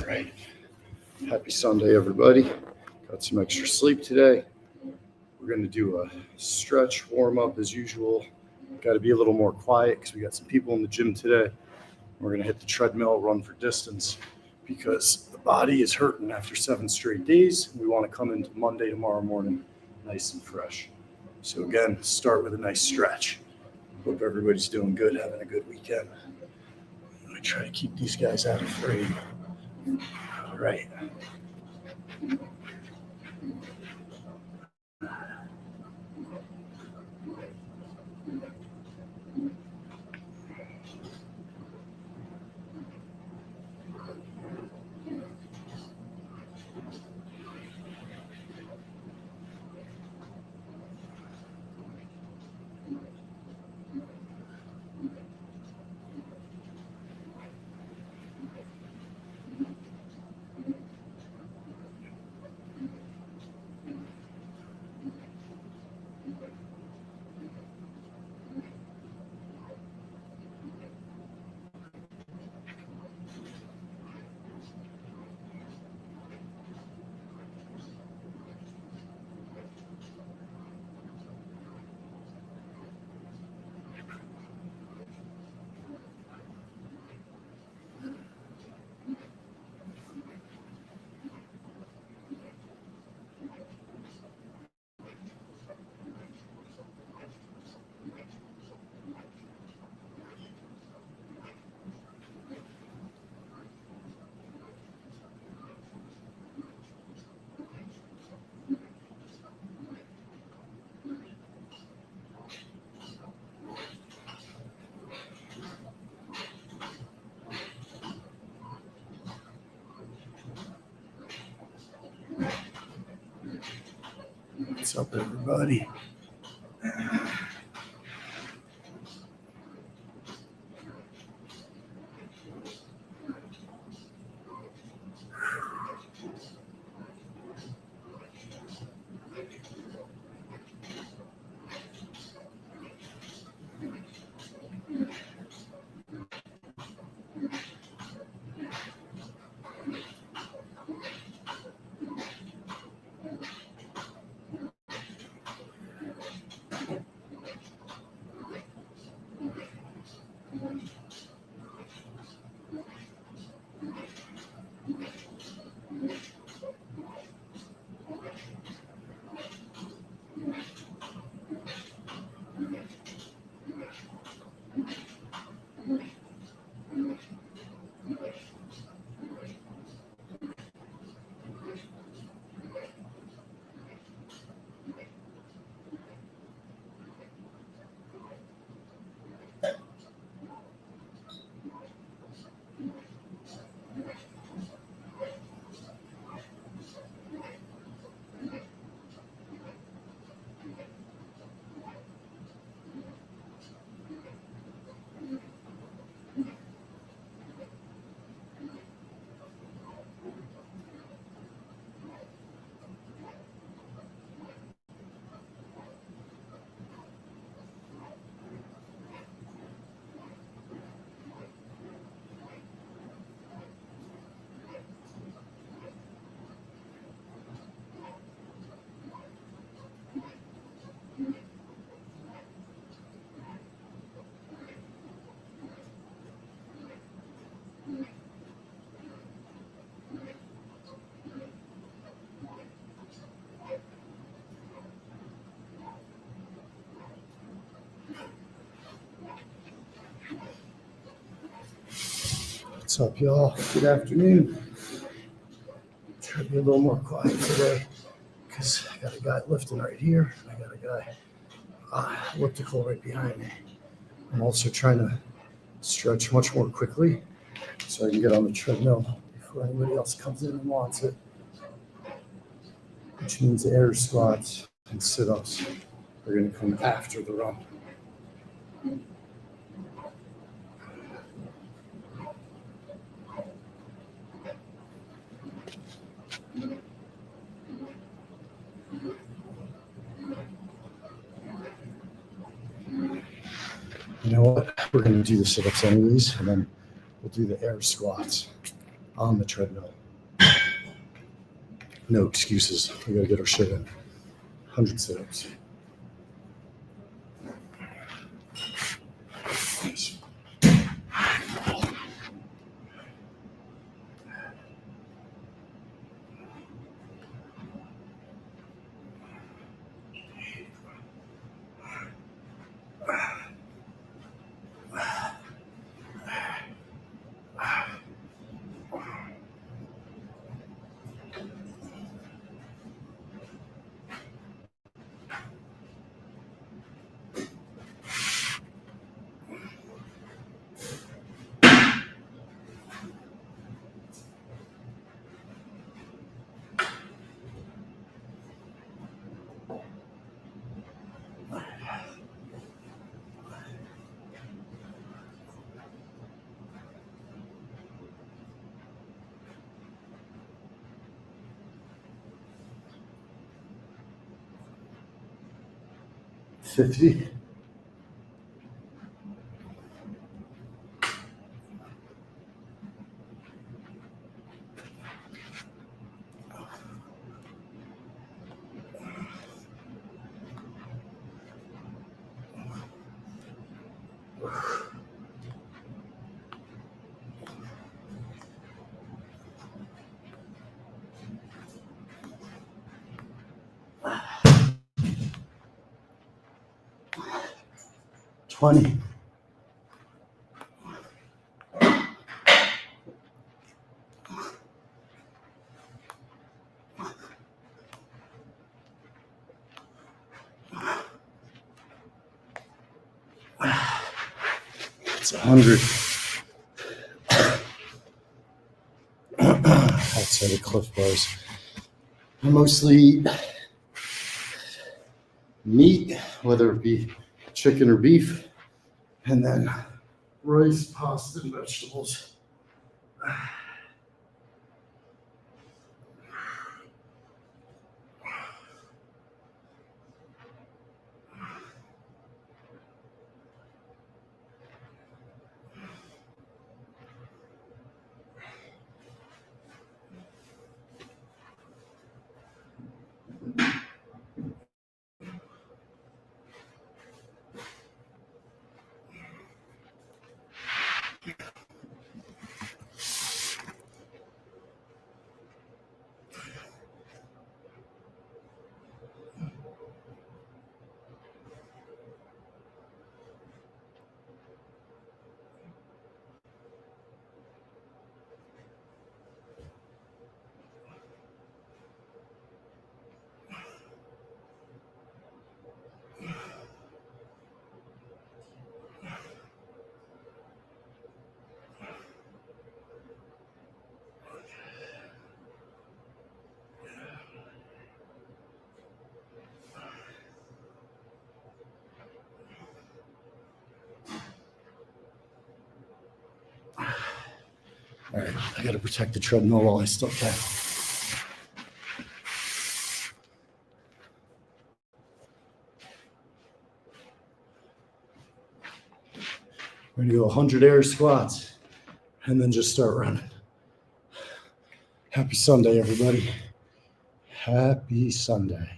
right. Happy Sunday, everybody. Got some extra sleep today. We're going to do a stretch warm up as usual. Got to be a little more quiet because we got some people in the gym today. We're going to hit the treadmill, run for distance because the body is hurting after 7 straight days. We want to come into Monday tomorrow morning nice and fresh. So again, start with a nice stretch. Hope everybody's doing good, having a good weekend. I'm going to try to keep these guys out of frame. All right. What's up, everybody? What's up, y'all? Good afternoon. Try to be a little more quiet today because I got a guy lifting right here. I got a guy elliptical right behind me. I'm also trying to stretch much more quickly so I can get on the treadmill before anybody else comes in and wants it, which means air squats and sit-ups are going to come after the run. You know what? We're going to do the sit-ups anyways, and then we'll do the air squats. on the treadmill. No excuses. We got to get our shit in. 100 sit-ups. $50. $20. It's 100. Outside of Cliff Bars. I mostly eat meat, whether it be chicken or beef, and then rice, pasta, and vegetables. All right, I got to protect the treadmill while I still can. We're going to go 100 air squats and then just start running. Happy Sunday, everybody. Happy Sunday.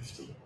50.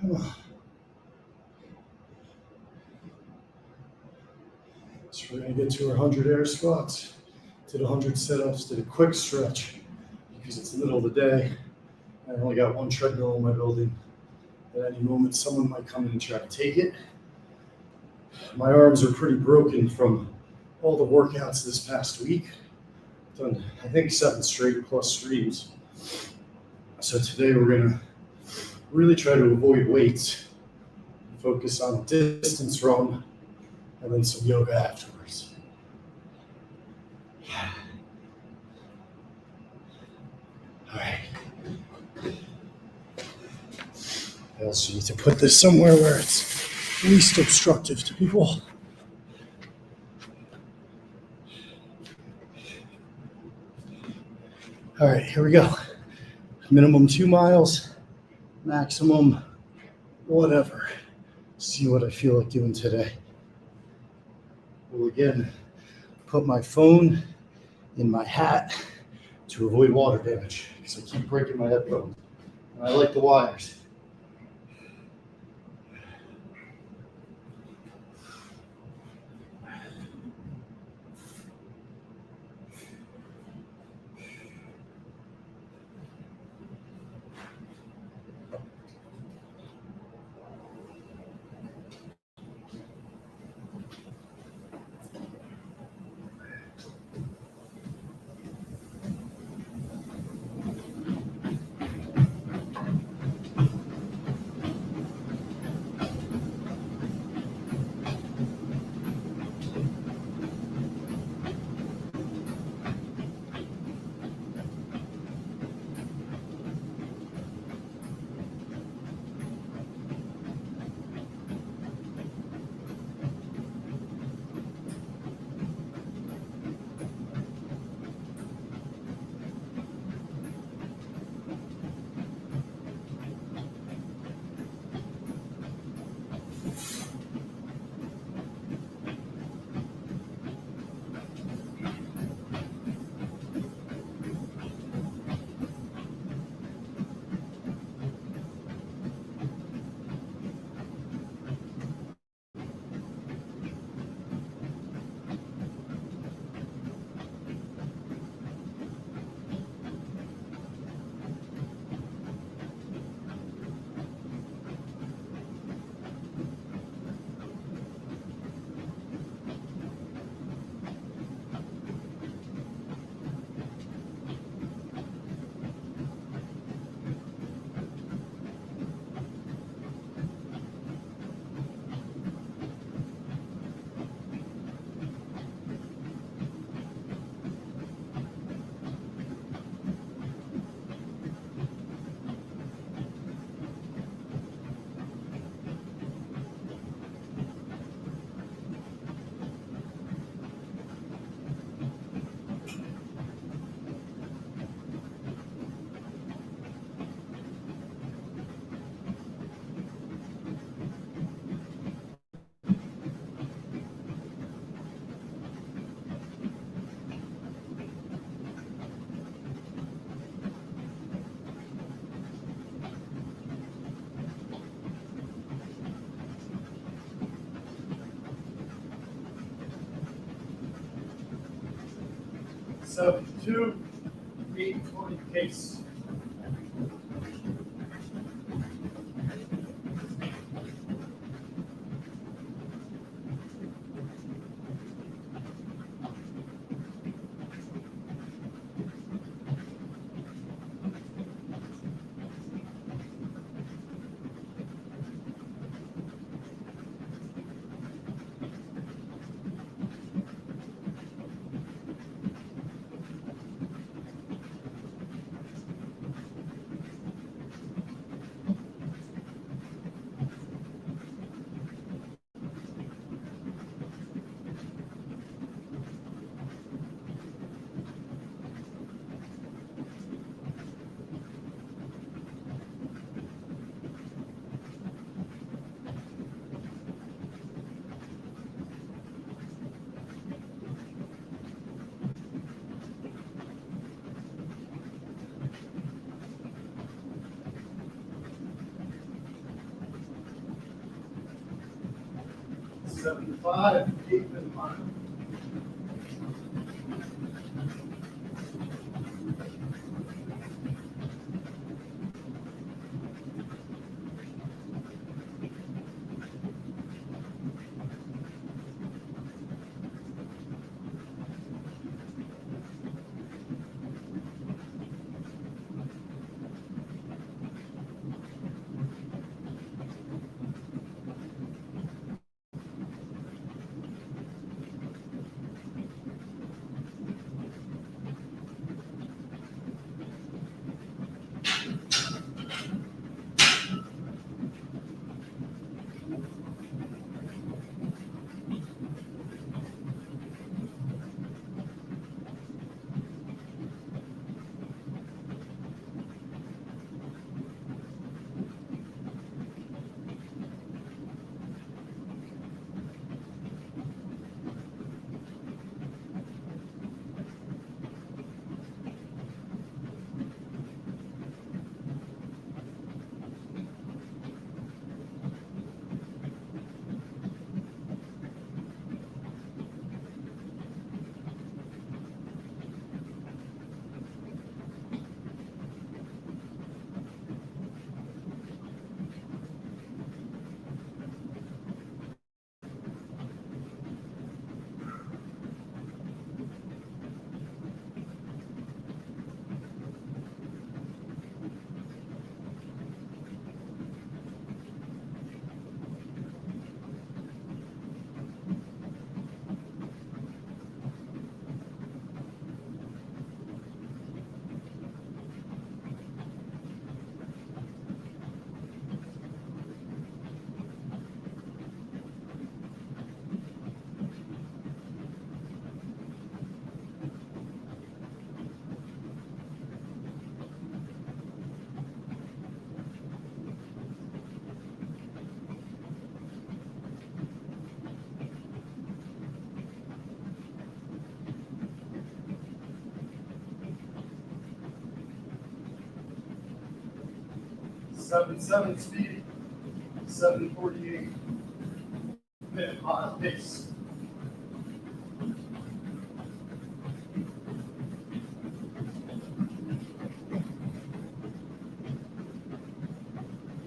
Come on. So we're going to get to our 100 air squats. Did 100 sit-ups, did a quick stretch because it's the middle of the day. I only got one treadmill in my building. At any moment, someone might come in and try to take it. My arms are pretty broken from all the workouts this past week. Done, I think, 7 straight plus streams. So today we're going to really try to avoid weights, focus on a distance run, and then some yoga afterwards. All right. I also need to put this somewhere where it's least obstructive to people. All right, here we go. Minimum 2 miles, maximum whatever. See what I feel like doing today. Will again put my phone in my hat to avoid water damage because I keep breaking my headphones. And I like the wires. 772, 820 pace. Seventy-five, 8 mile. Seven speed, 748, minute mile pace.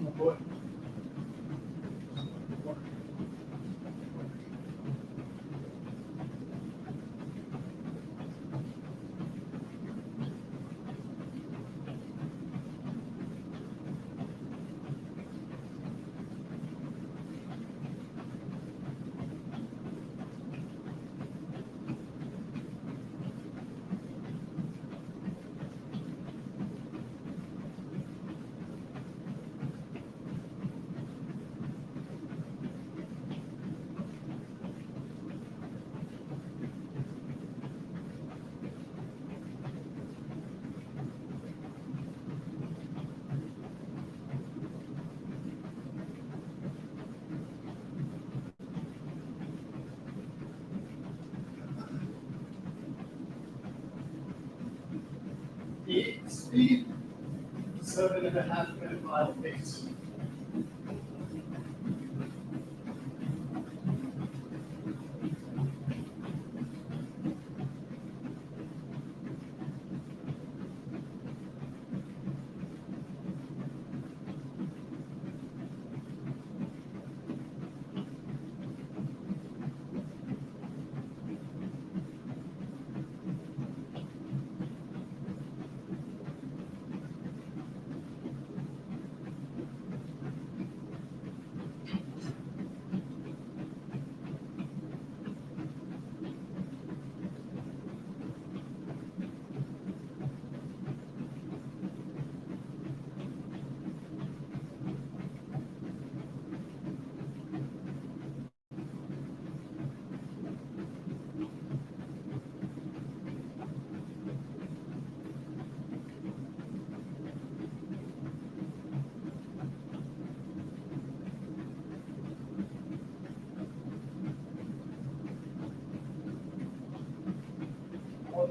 Oh boy. Eight speed, 7.5 minute mile pace.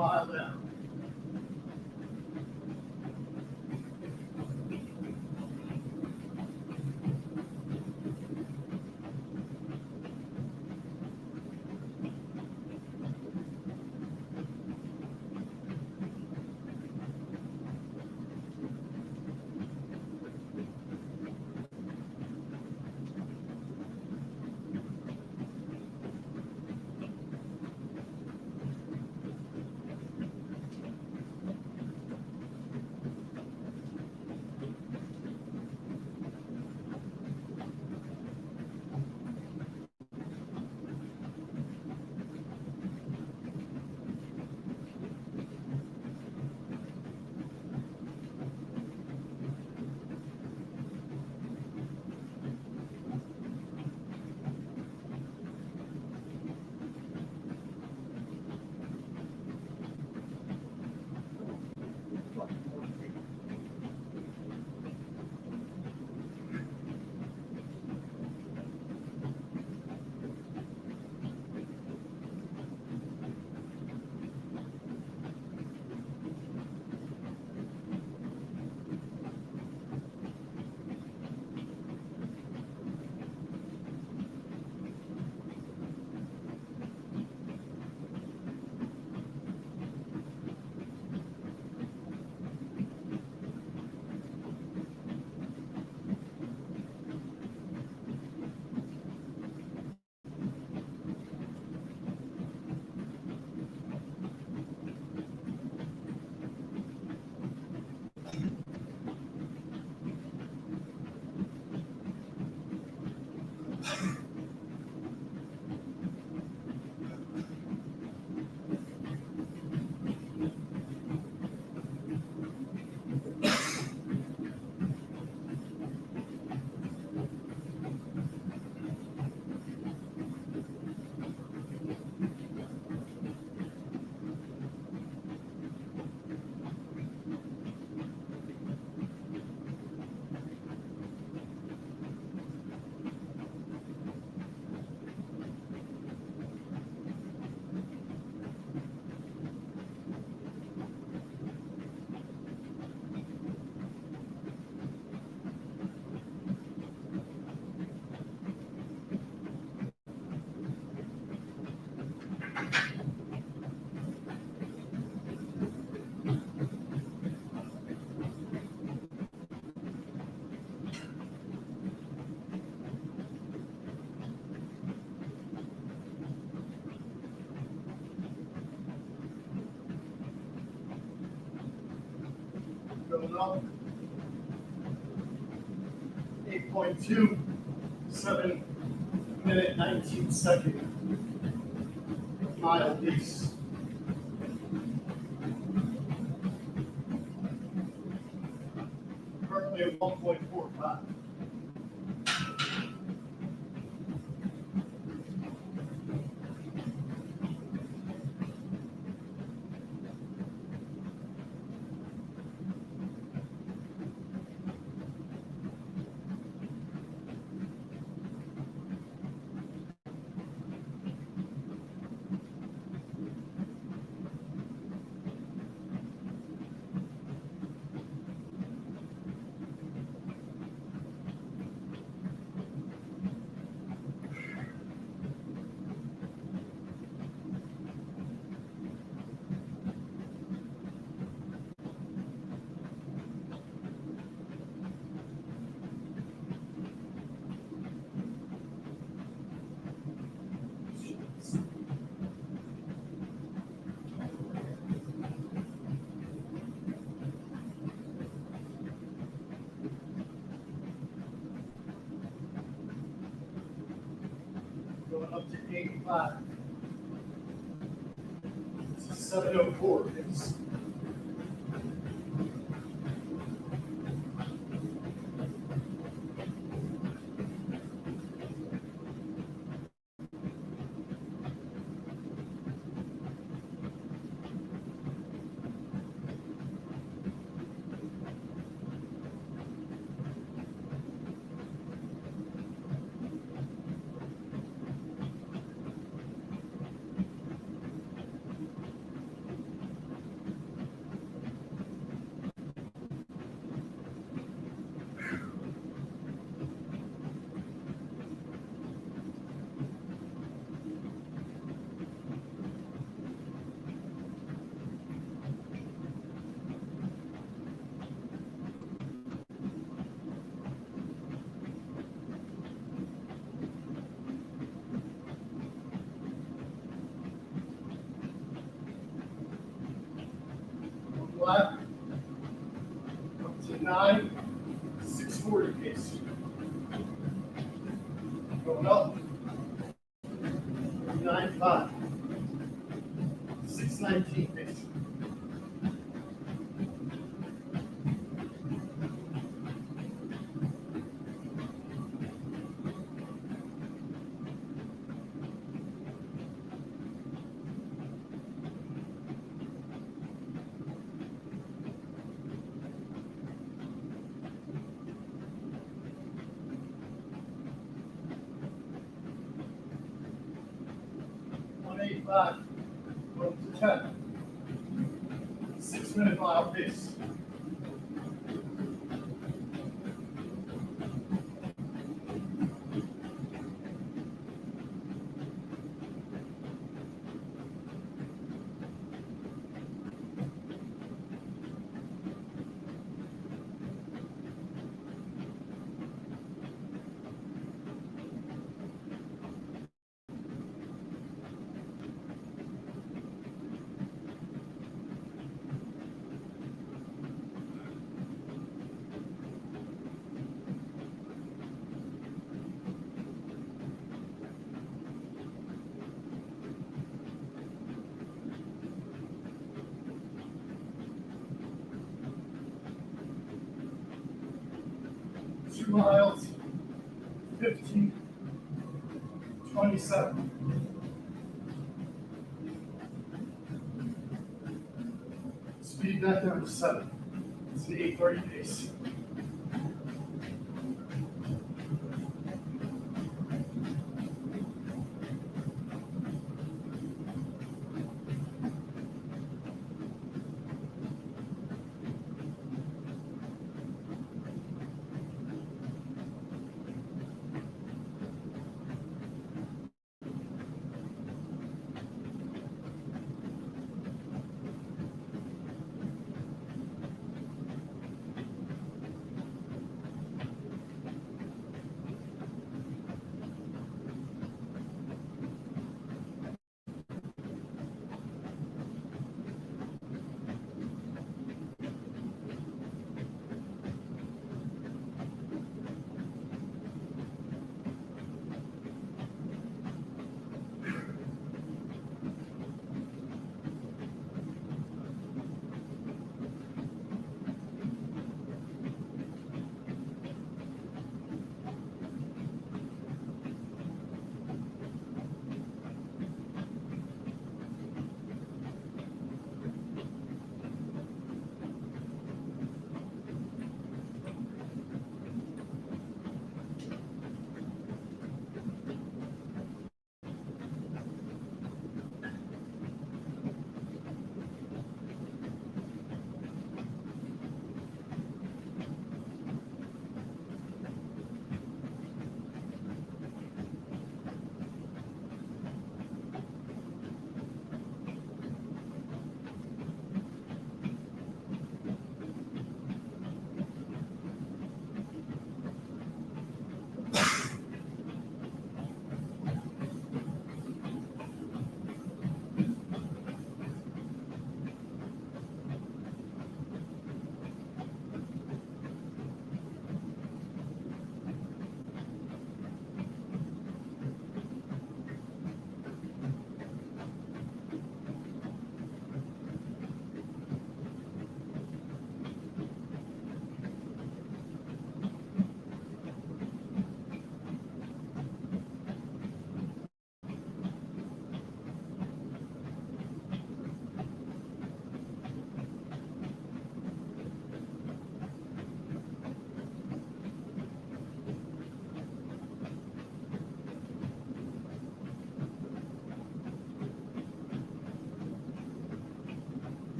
far left. Going up. 8.2, 7-minute, 19-second mile pace. Currently at 1.45. Going up to 85. This is 7:04. It's 9, 640 pace. Going up. 9, 5, 619 pace. Five, go to 10. 6-minute mile pace. Miles, 15, 27. Speed that down to 7. It's an 8:30 pace.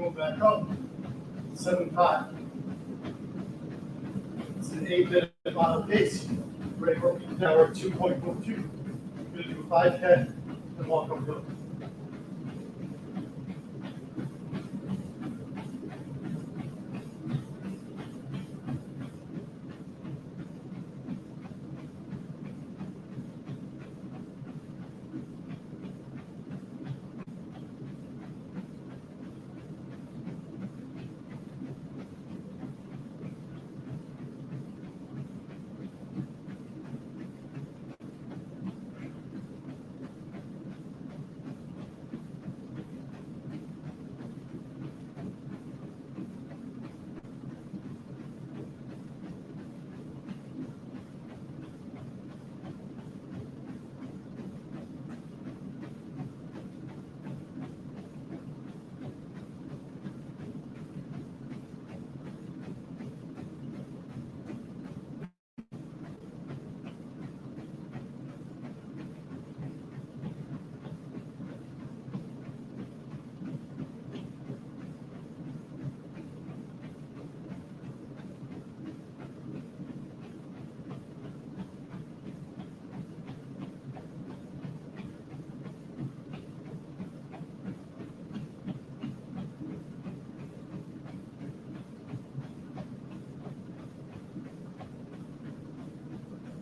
Go back up. 7-5. It's an 8-minute mile pace. Right, now we're at 2.42. We're going to do a 5K and walk uphill.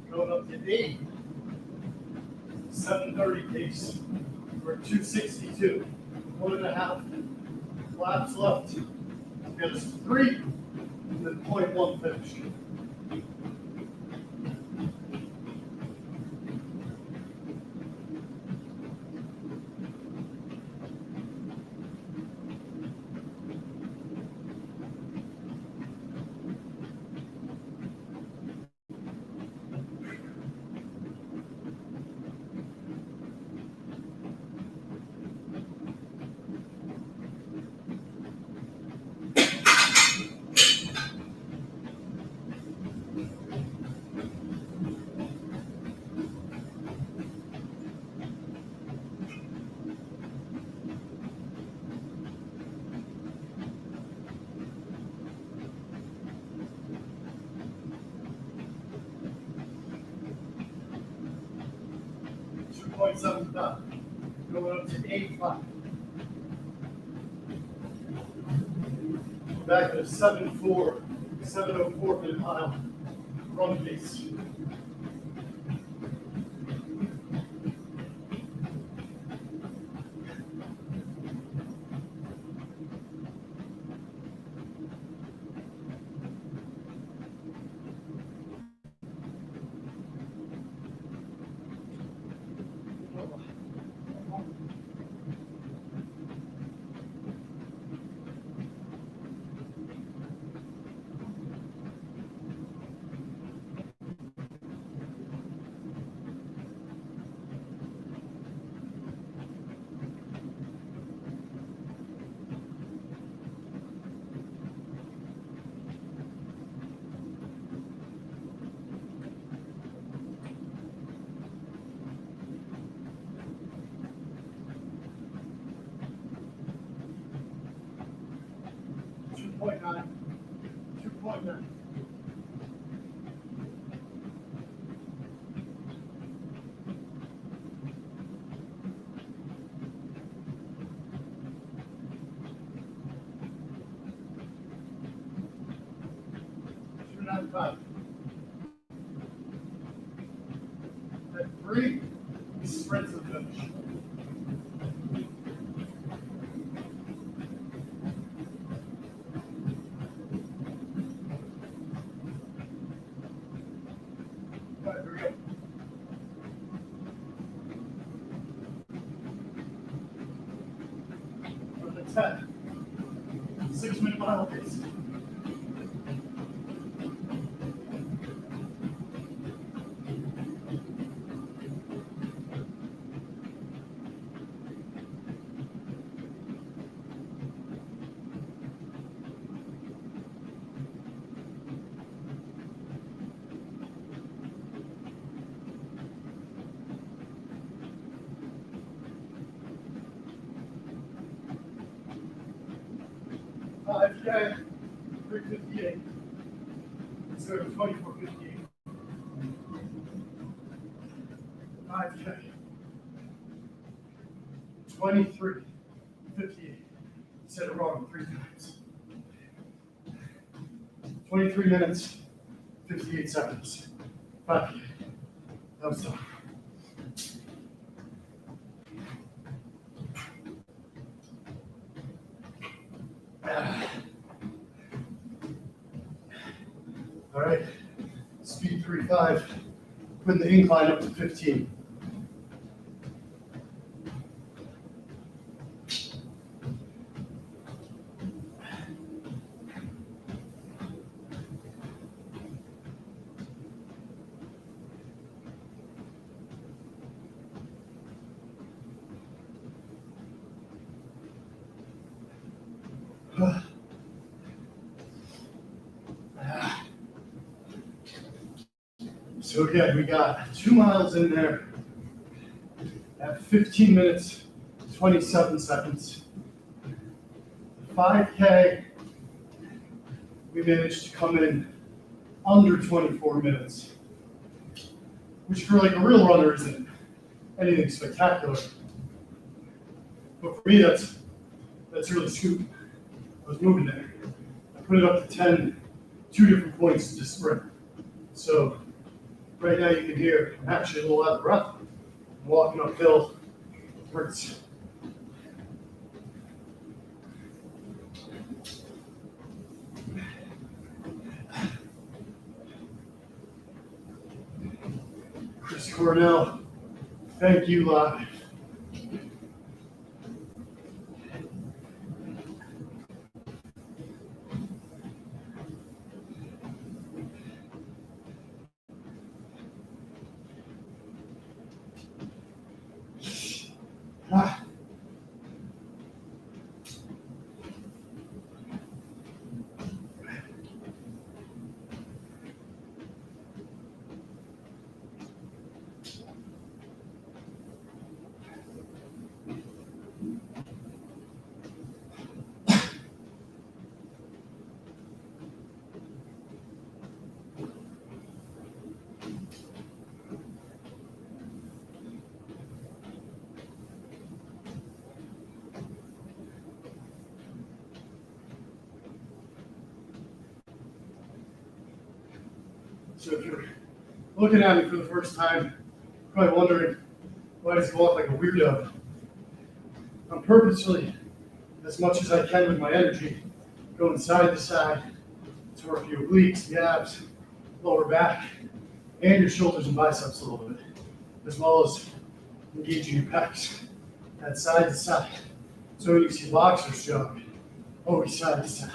Going up to 8, 7:30 pace. We're at 262. 1.5 laps left. Get us 3, and then 0.1 finish. Point 7.5. Going up to 8.5. Back to 7.4, 7:04 minute mile run pace. Point 2.9. Five. At 3, we sprint to the finish. All right, here we go. From the 10, 6-minute mile pace. 5K, 358. Instead of 2458. 5K, 2358. Said it wrong 3 times. 23 minutes, 58 seconds. 5K. That was tough. All right, speed 3.5, putting the incline up to 15. So again, we got 2 miles in there at 15 minutes, 27 seconds. 5K, we managed to come in under 24 minutes, which for like a real runner isn't anything spectacular. But for me, that's really scooping. I was moving there. I put it up to 10, 2 different points to sprint. So right now you can hear I'm actually a little out of breath. I'm walking uphill. It hurts. Chris Cornell, thank you live. Ah. So if you're looking at me for the first time, probably wondering why does he walk like a weirdo? I'm purposely, as much as I can with my energy, going side to side to work your obliques, the abs, lower back, and your shoulders and biceps a little bit, as well as engaging your pecs at side to side. So when you see boxers jog, always side to side.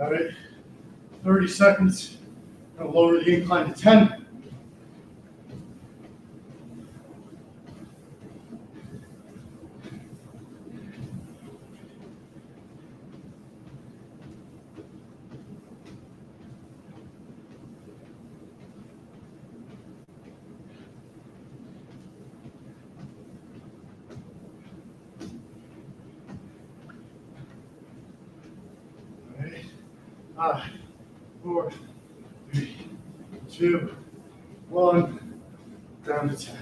All right, 30 seconds. I'm gonna lower the incline to 10. All right, 5, 4, 3, 2, 1, down to 10.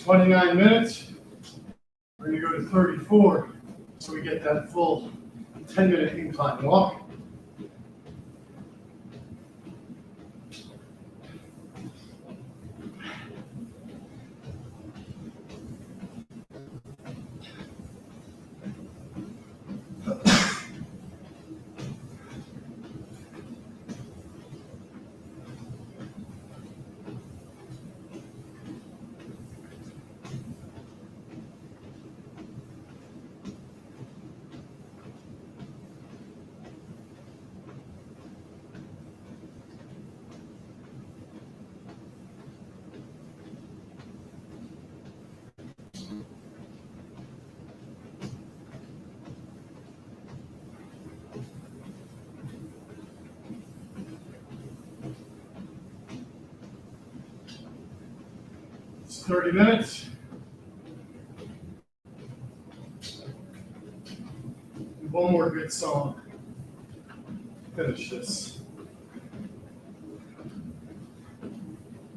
29 minutes. We're going to go to 34 so we get that full 10-minute incline walk. It's 30 minutes. One more good song. Finish this.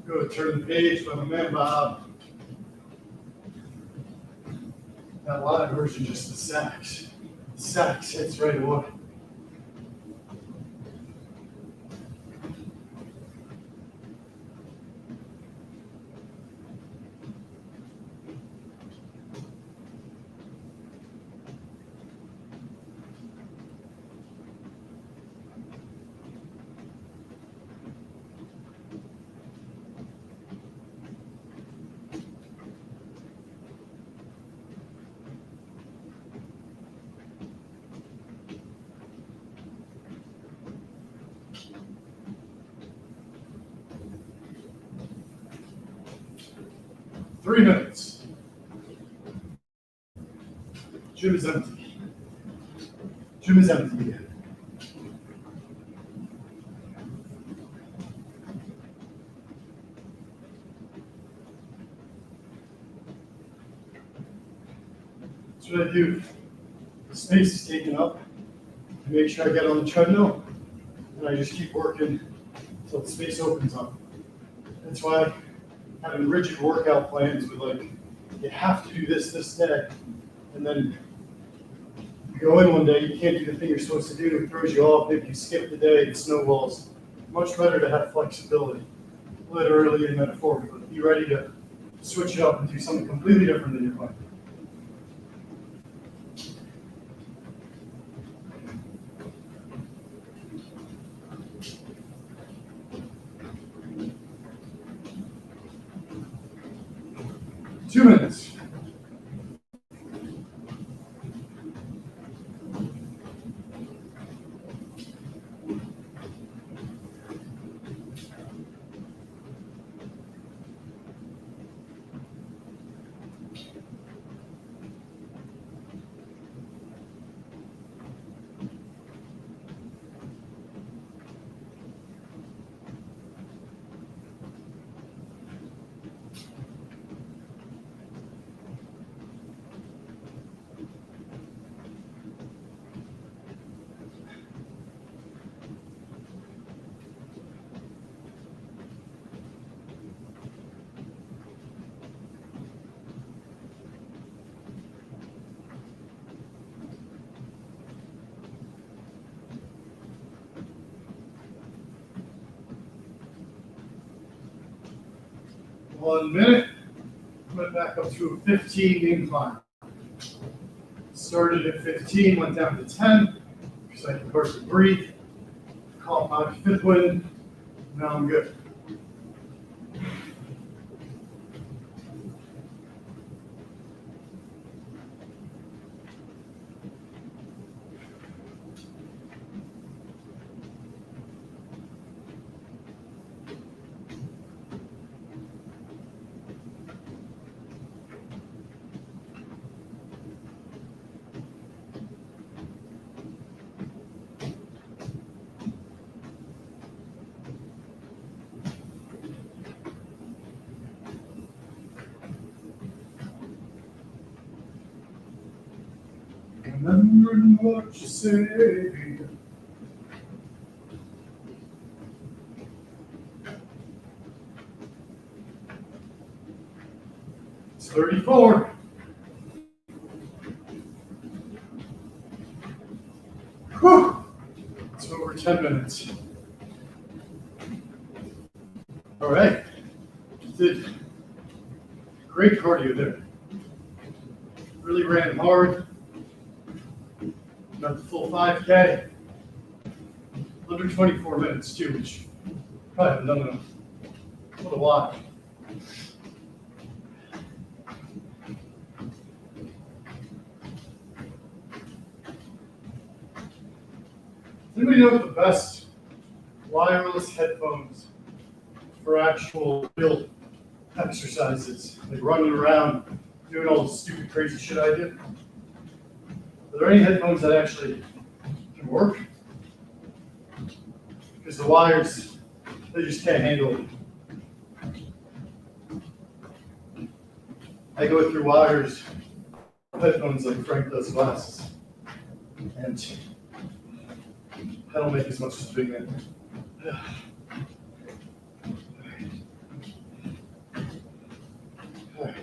Go turn the page by my man Bob. That live version, just the sax. The sax hits right away. Three minutes. Gym is empty. Gym is empty again. That's what I do. The space is taken up. I make sure I get on the treadmill, and I just keep working until the space opens up. That's why having rigid workout plans with like, you have to do this day, and then you go in one day, you can't do the thing you're supposed to do, it throws you off, maybe you skip the day, it snowballs. Much better to have flexibility, literally and metaphorically. Be ready to switch it up and do something completely different than you're planning. Two minutes. One minute. Went back up to a 15 incline. Started at 15, went down to 10, because I can hardly breathe. Call my fifth wind. Now I'm good. Remembering what you said. 34. Whew. It's over 10 minutes. All right. Did great cardio there. Really ran hard. Got the full 5K. Under 24 minutes too, which probably haven't done in a little while. Does anybody know what the best wireless headphones for actual real exercises, like running around, doing all the stupid crazy shit I did? Are there any headphones that actually can work? Because the wires, they just can't handle it. I go through wires, headphones like Frank does glasses, and I don't make as much as a big man. All right.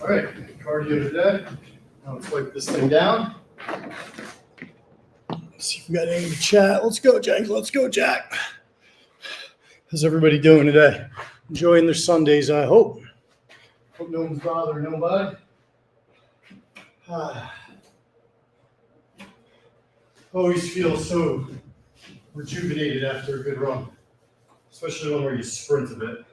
All right, cardio today. Now let's wipe this thing down. Let's see if we got any in the chat. Let's go, Jack. Let's go, Jack. How's everybody doing today? Enjoying their Sundays, I hope. Hope no one's bothering nobody. Always feel so rejuvenated after a good run, especially one where you sprint a bit.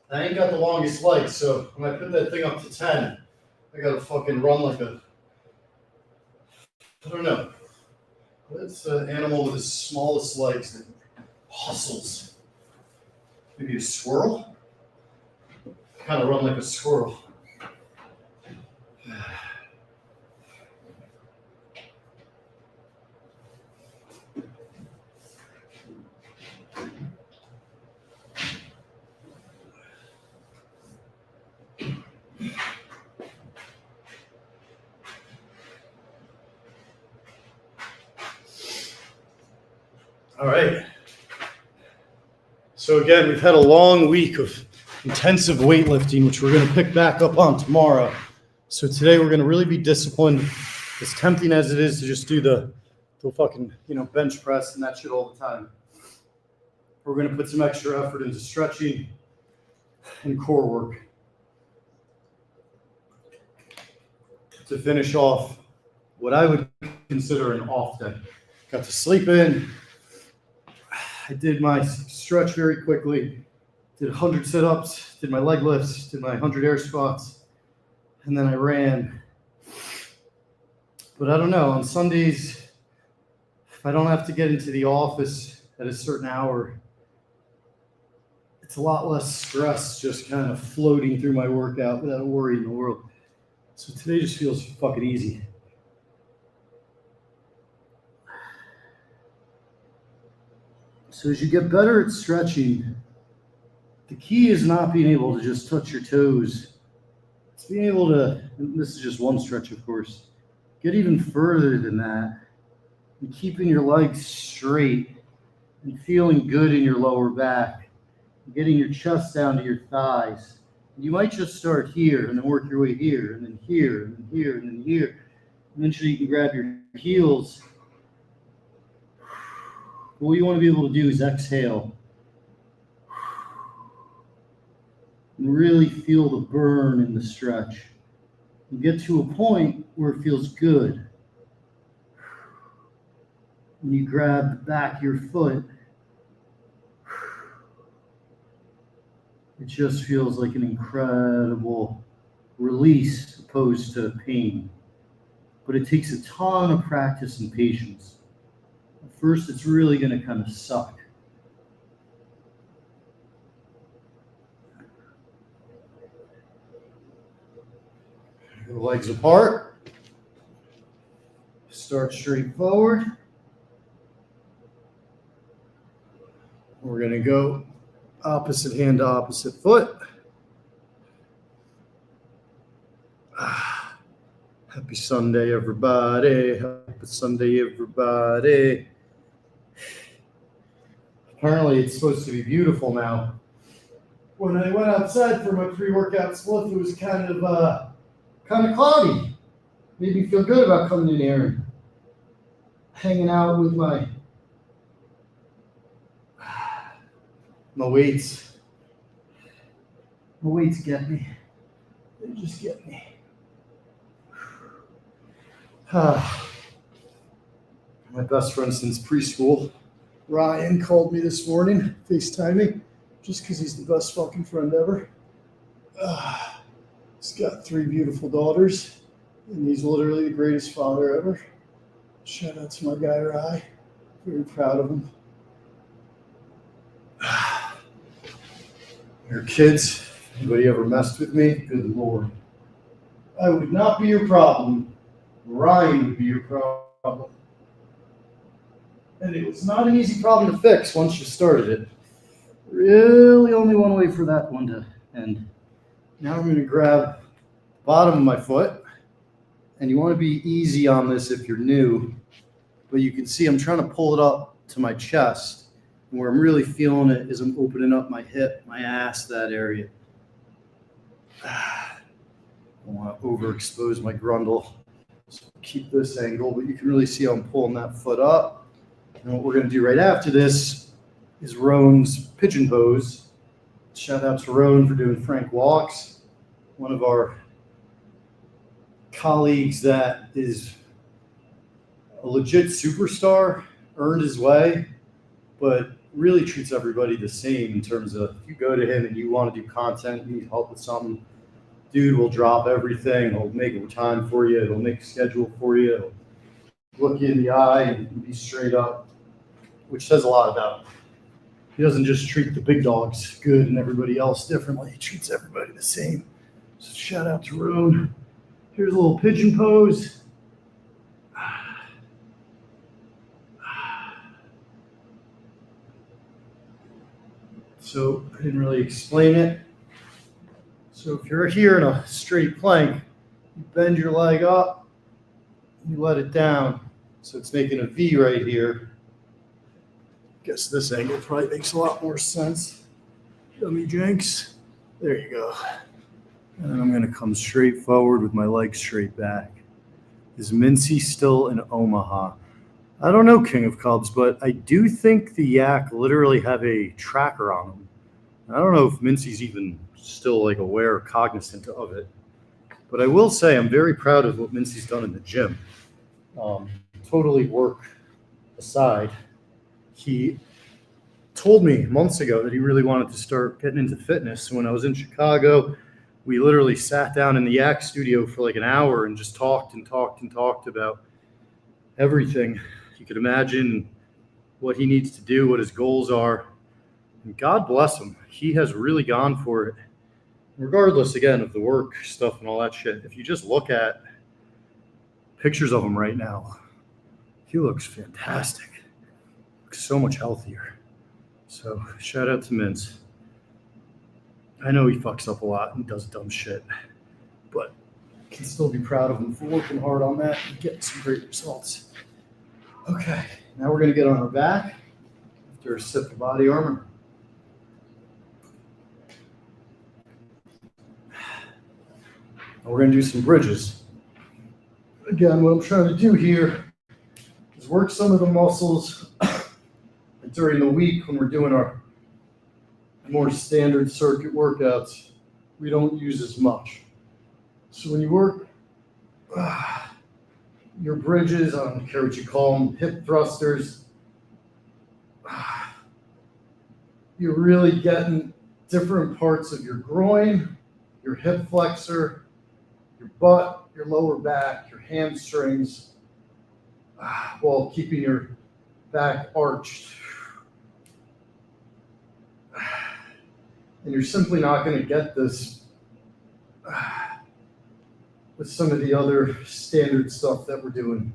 I ain't got the longest legs, so when I put that thing up to 10, I gotta fucking run like a, I don't know. What's an animal with the smallest legs that hustles? Maybe a squirrel? Kind of run like a squirrel. All right. So again, we've had a long week of intensive weightlifting, which we're going to pick back up on tomorrow. So today we're going to really be disciplined. As tempting as it is to just do the fucking, bench press and that shit all the time, we're going to put some extra effort into stretching and core work to finish off what I would consider an off day. Got to sleep in. I did my stretch very quickly, did 100 sit-ups, did my leg lifts, did my 100 air squats, and then I ran. But I don't know, on Sundays, if I don't have to get into the office at a certain hour, it's a lot less stress just kind of floating through my workout without a worry in the world. So today just feels fucking easy. So as you get better at stretching, the key is not being able to just touch your toes. It's being able to, and this is just one stretch, of course, get even further than that and keeping your legs straight and feeling good in your lower back, and getting your chest down to your thighs. You might just start here and then work your way here and then here and then here and then here. Eventually you can grab your heels. What you want to be able to do is exhale and really feel the burn in the stretch. You get to a point where it feels good. When you grab the back of your foot, it just feels like an incredible release opposed to pain. But it takes a ton of practice and patience. At first, it's really going to kind of suck. The legs apart. Start straight forward. We're going to go opposite hand to opposite foot. Happy Sunday, everybody. Happy Sunday, everybody. Apparently, it's supposed to be beautiful now. When I went outside for my pre-workout spliff, it was kind of cloudy. Made me feel good about coming in here and hanging out with my weights. My weights get me. They just get me. My best friend since preschool, Ryan, called me this morning, FaceTime me, just because he's the best fucking friend ever. He's got 3 beautiful daughters, and he's literally the greatest father ever. Shout out to my guy, Ryan. Very proud of him. Your kids, anybody ever messed with me? Good Lord. I would not be your problem. Ryan would be your problem. And it was not an easy problem to fix once you started it. Really only one way for that one to end. Now I'm going to grab the bottom of my foot. And you want to be easy on this if you're new. But you can see I'm trying to pull it up to my chest. And where I'm really feeling it is I'm opening up my hip, my ass, that area. I don't want to overexpose my grundle. So keep this angle, but you can really see how I'm pulling that foot up. And what we're going to do right after this is Roan's pigeon pose. Shout out to Roan for doing Frank walks. One of our colleagues that is a legit superstar, earned his way, but really treats everybody the same in terms of if you go to him and you want to do content, you need help with something, dude will drop everything. He'll make time for you. He'll make a schedule for you. He'll look you in the eye and be straight up, which says a lot about him. He doesn't just treat the big dogs good and everybody else differently. He treats everybody the same. So shout out to Roan. Here's a little pigeon pose. So I didn't really explain it. So if you're here in a straight plank, you bend your leg up, you let it down. So it's making a V right here. Guess this angle probably makes a lot more sense. Dummy Jenks. There you go. And then I'm going to come straight forward with my legs straight back. Is Mincy still in Omaha? I don't know, King of Cubs, but I do think the Yak literally have a tracker on them. I don't know if Mincy's even still aware or cognizant of it. But I will say I'm very proud of what Mincy's done in the gym. Totally work aside. He told me months ago that he really wanted to start getting into fitness. So when I was in Chicago, we literally sat down in the Yak studio for an hour and just talked about everything you could imagine, what he needs to do, what his goals are. And God bless him. He has really gone for it. Regardless, again, of the work stuff and all that shit, if you just look at pictures of him right now, he looks fantastic. Looks so much healthier. So shout out to Mince. I know he fucks up a lot and does dumb shit, but can still be proud of him for working hard on that and getting some great results. Okay, now we're going to get on our back after a sip of body armor. We're going to do some bridges. Again, what I'm trying to do here is work some of the muscles during the week when we're doing our more standard circuit workouts. We don't use as much. So when you work your bridges, I don't care what you call them, hip thrusters, you're really getting different parts of your groin, your hip flexor, your butt, your lower back, your hamstrings, while keeping your back arched. And you're simply not going to get this with some of the other standard stuff that we're doing,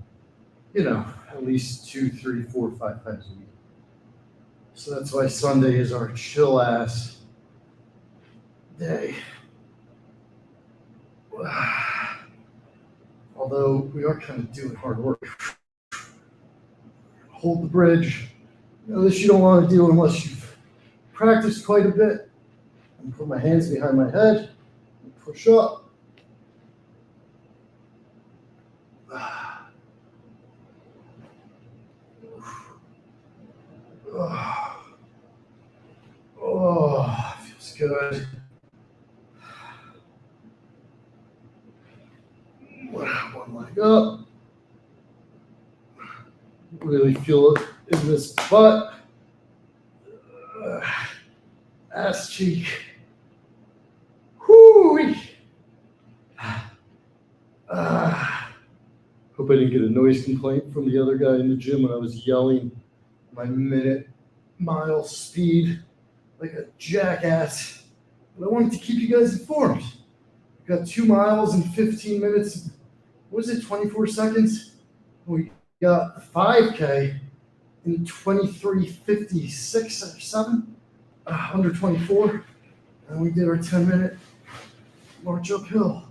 at least 2, 3, 4, 5 times a week. So that's why Sunday is our chill ass day. although we are kind of doing hard work. Hold the bridge. This you don't want to do unless you've practiced quite a bit. And put my hands behind my head and push up. Oh, feels good. One leg up. Really feel it in this butt. Ass cheek. Whoo! Hope I didn't get a noise complaint from the other guy in the gym when I was yelling my mile speed like a jackass. But I wanted to keep you guys informed. We got 2 miles in 15 minutes. What was it, 24 seconds? We got a 5K in 23:56 or 7, under 24. And we did our 10-minute march uphill.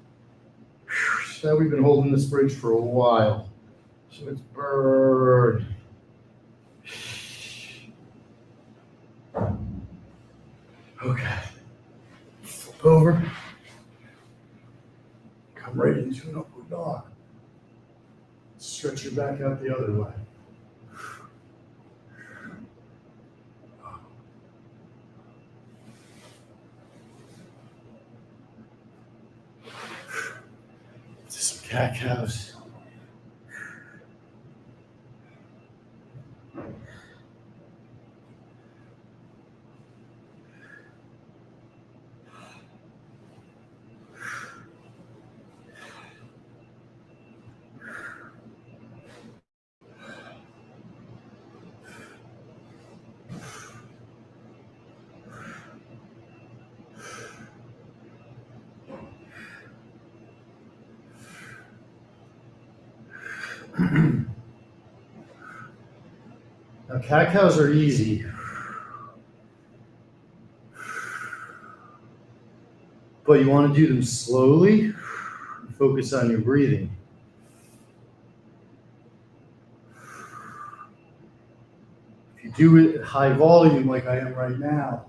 So now we've been holding this bridge for a while. So it's burning. Okay. Flip over. Come right into an upward dog. Stretch your back out the other way. To some cat cows. Now, cat cows are easy. But you want to do them slowly. Focus on your breathing. If you do it at high volume like I am right now,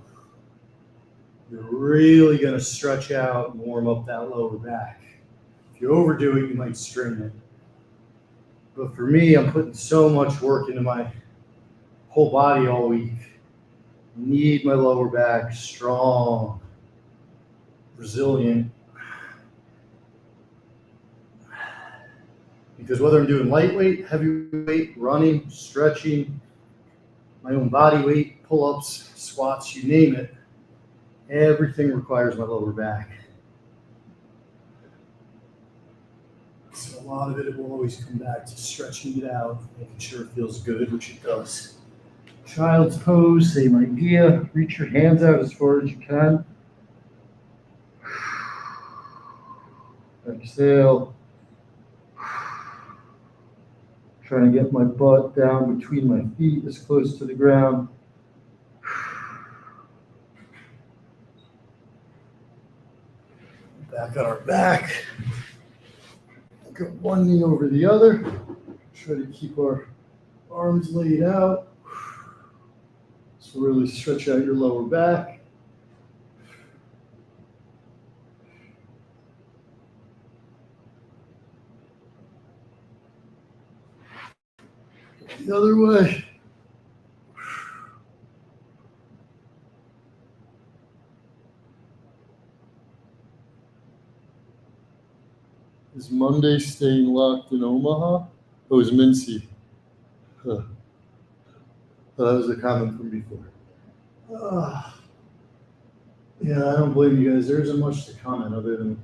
you're really going to stretch out and warm up that lower back. If you overdo it, you might strain it. But for me, I'm putting so much work into my whole body all week. I need my lower back strong, resilient. Because whether I'm doing lightweight, heavyweight, running, stretching, my own body weight, pull-ups, squats, you name it, everything requires my lower back. So a lot of it will always come back to stretching it out, making sure it feels good, which it does. Child's pose, same idea. Reach your hands out as far as you can. Exhale. Trying to get my butt down between my feet as close to the ground. Back on our back. Got one knee over the other. Try to keep our arms laid out. So really stretch out your lower back. The other way. Is Monday staying locked in Omaha? Oh, it's Mincy. Huh. That was a comment from before. Yeah, I don't blame you guys. There isn't much to comment other than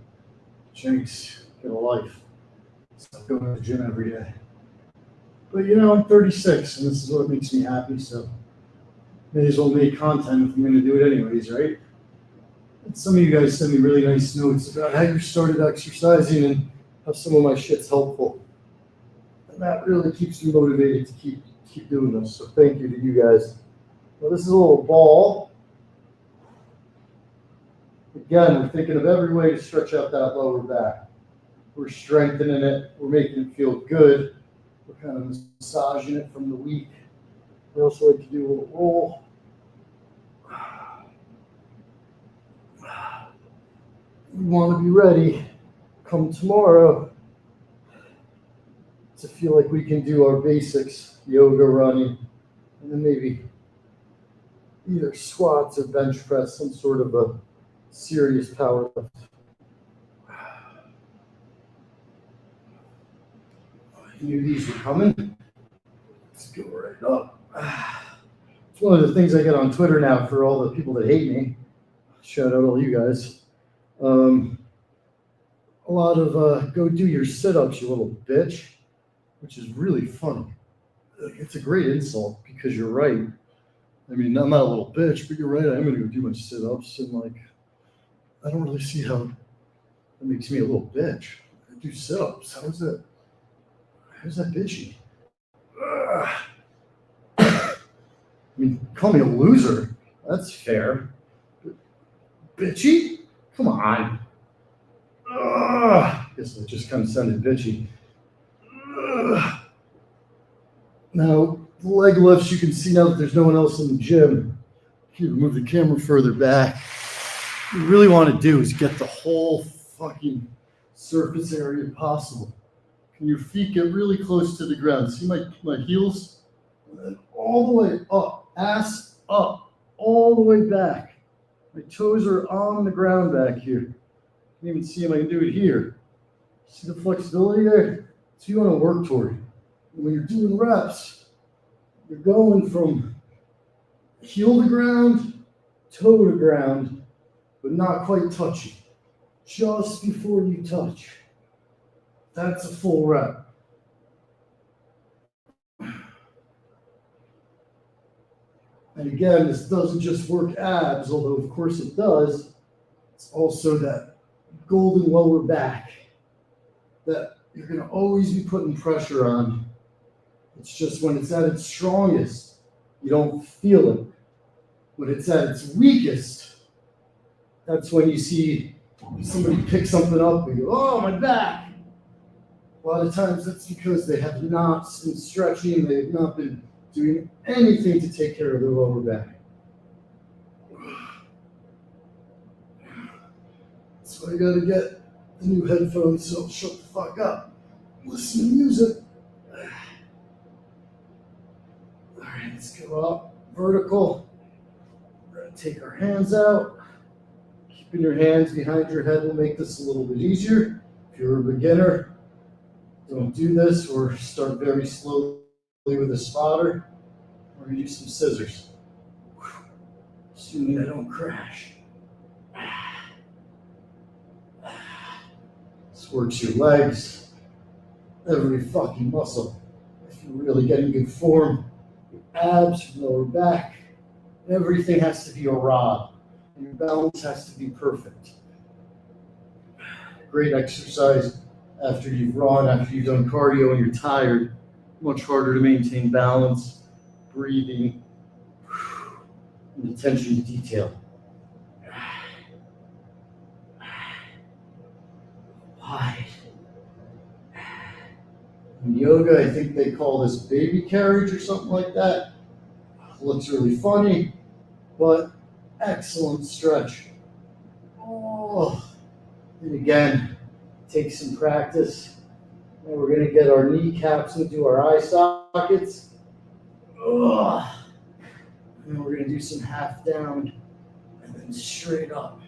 Jenks get a life. Stop going to the gym every day. But I'm 36 and this is what makes me happy, so may as well make content if I'm going to do it anyways, right? And some of you guys send me really nice notes about how you started exercising and how some of my shit's helpful. And that really keeps me motivated to keep doing this. So thank you to you guys. Well, this is a little ball. Again, we're thinking of every way to stretch out that lower back. We're strengthening it. We're making it feel good. We're kind of massaging it from the week. I also like to do a little roll. We want to be ready come tomorrow to feel like we can do our basics, yoga, running, and then maybe either squats or bench press, some sort of a serious power lift. I knew these were coming. Let's go right up. It's one of the things I get on Twitter now for all the people that hate me. Shout out all you guys. A lot of go do your sit-ups, you little bitch, which is really funny. It's a great insult because you're right. I mean, I'm not a little bitch, but you're right. I'm going to go do my sit-ups, and like, I don't really see how that makes me a little bitch. I do sit-ups. How's that bitchy? I mean, call me a loser. That's fair. But bitchy? Come on. Guess it just kind of sounded bitchy. Now, the leg lifts, you can see now that there's no one else in the gym. If you move the camera further back, what you really want to do is get the whole fucking surface area possible. Can your feet get really close to the ground? See my heels? And then all the way up, ass up, all the way back. My toes are on the ground back here. You can even see them. I can do it here. See the flexibility there? So you want to work toward it. When you're doing reps, you're going from heel to ground, toe to ground, but not quite touching. Just before you touch. That's a full rep. And again, this doesn't just work abs, although of course it does. It's also that golden lower back that you're going to always be putting pressure on. It's just when it's at its strongest, you don't feel it. When it's at its weakest, that's when you see somebody pick something up and go, oh, my back. A lot of times that's because they have not been stretching, they have not been doing anything to take care of their lower back. So I gotta get the new headphones, so shut the fuck up. Listen to music. All right, let's go up vertical. We're gonna take our hands out. Keeping your hands behind your head will make this a little bit easier. If you're a beginner, don't do this or start very slowly with a spotter. We're gonna use some scissors. Assuming I don't crash. This works your legs, every fucking muscle. If you're really getting good form, your abs, your lower back, everything has to be a rod. And your balance has to be perfect. Great exercise after you've run, after you've done cardio and you're tired. Much harder to maintain balance, breathing, and attention to detail. Wide. In yoga, I think they call this baby carriage or something like that. Looks really funny, but excellent stretch. Oh, and again, take some practice. And we're going to get our kneecaps into our eye sockets. And then we're going to do some half down and then straight up.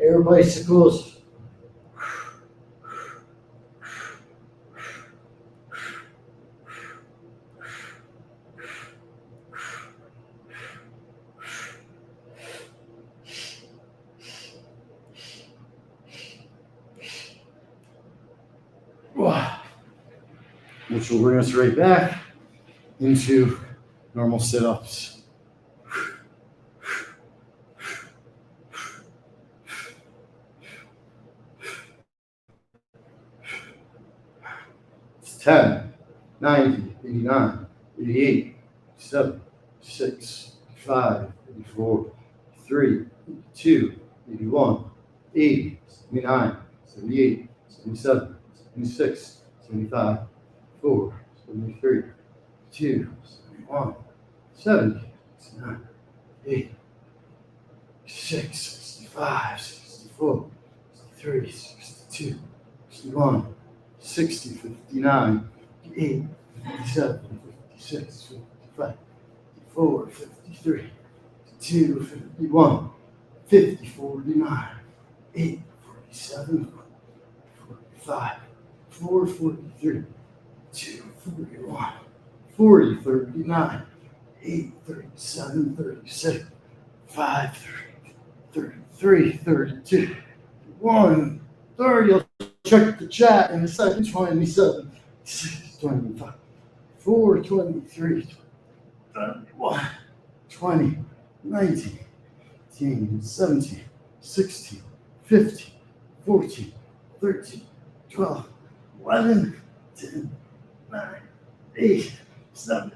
Air bicycles. Which will bring us right back into normal sit-ups. 10, 90, 89, 88, 87, 86, 85, 84, 83, 82, 81, 80, 79, 78, 77, 76, 75, 4, 73, 2, 71, 70, 69, 8, 6, 65, 64, 63, 62, 61, 60, 59, 58, 57, 56, 55, 54, 53, 52, 51, 50, 49, 8, 47, 45, 4, 43, 2, 41, 40, 39, 8, 37, 36, 5, 33, 32, 1, 30. I'll check the chat in a second. 27, 6, 25, 4, 23, 21, 20, 19, 18, 17, 16, 15, 14, 13, 12, 11, 10, 9, 8, 7,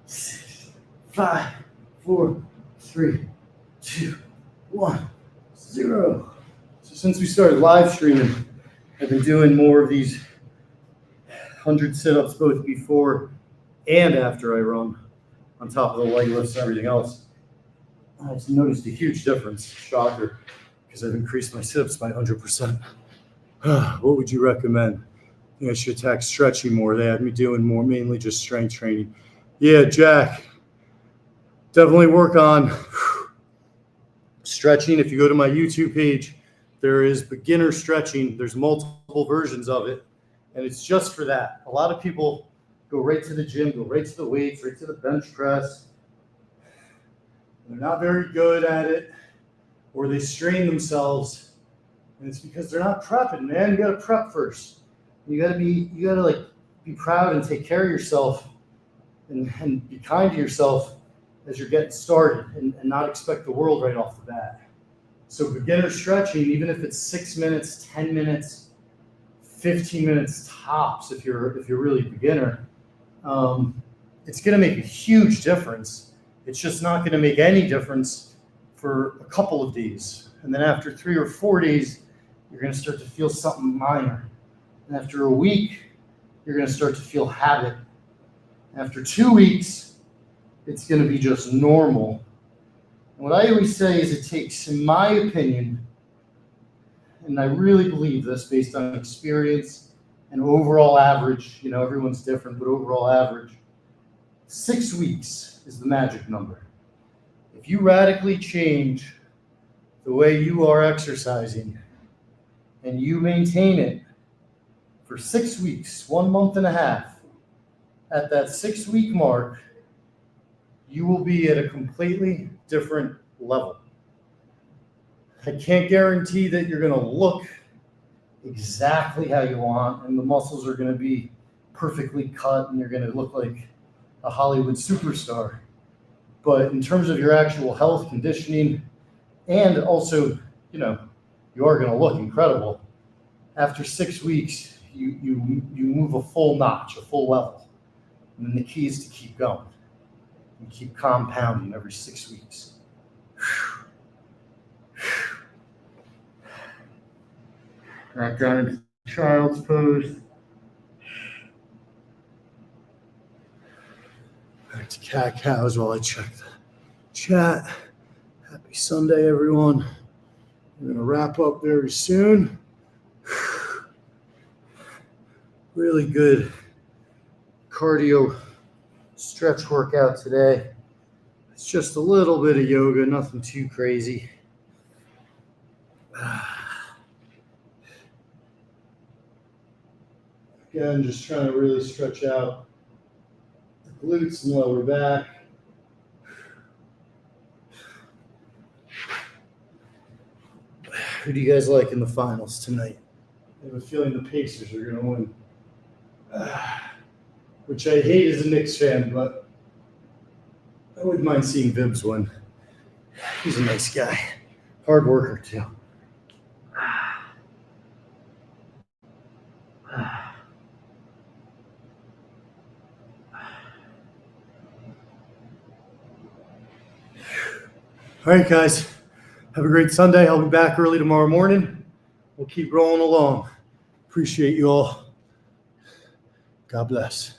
6, 5, 4, 3, 2, 1, 0. So since we started live streaming, I've been doing more of these 100 sit-ups both before and after I run, on top of the leg lifts and everything else. I've noticed a huge difference, shocker, because I've increased my sit-ups by 100%. What would you recommend? I think I should attack stretching more. They had me doing more, mainly just strength training. Yeah, Jack, definitely work on stretching. If you go to my YouTube page, there is beginner stretching. There's multiple versions of it, and it's just for that. A lot of people go right to the gym, go right to the weights, right to the bench press. They're not very good at it, or they strain themselves, and it's because they're not prepping, man. You got to prep first. You got to like be proud and take care of yourself, and be kind to yourself as you're getting started, and not expect the world right off the bat. So beginner stretching, even if it's 6 minutes, 10 minutes, 15 minutes tops, if you're really beginner, it's going to make a huge difference. It's just not going to make any difference for a couple of days. And then after 3 or 4 days, you're going to start to feel something minor. And after a week, you're going to start to feel habit. After 2 weeks, it's going to be just normal. And what I always say is it takes, in my opinion, and I really believe this based on experience and overall average, everyone's different, but overall average, 6 weeks is the magic number. If you radically change the way you are exercising and you maintain it for 6 weeks, 1 month and a half, at that 6 week mark, you will be at a completely different level. I can't guarantee that you're going to look exactly how you want and the muscles are going to be perfectly cut and you're going to look like a Hollywood superstar. But in terms of your actual health, conditioning, and also, you are going to look incredible. After 6 weeks, you move a full notch, a full level. And then the key is to keep going and keep compounding every 6 weeks. Back down into child's pose. Back to cat-cows while I check the chat. Happy Sunday, everyone. We're going to wrap up very soon. Really good cardio stretch workout today. It's just a little bit of yoga, nothing too crazy. Again, just trying to really stretch out the glutes and lower back. Who do you guys like in the finals tonight? I have a feeling the Pacers are going to win. Which I hate as a Knicks fan, but I wouldn't mind seeing Vibbs win. He's a nice guy. Hard worker, too. All right, guys. Have a great Sunday. I'll be back early tomorrow morning. We'll keep rolling along. Appreciate you all. God bless.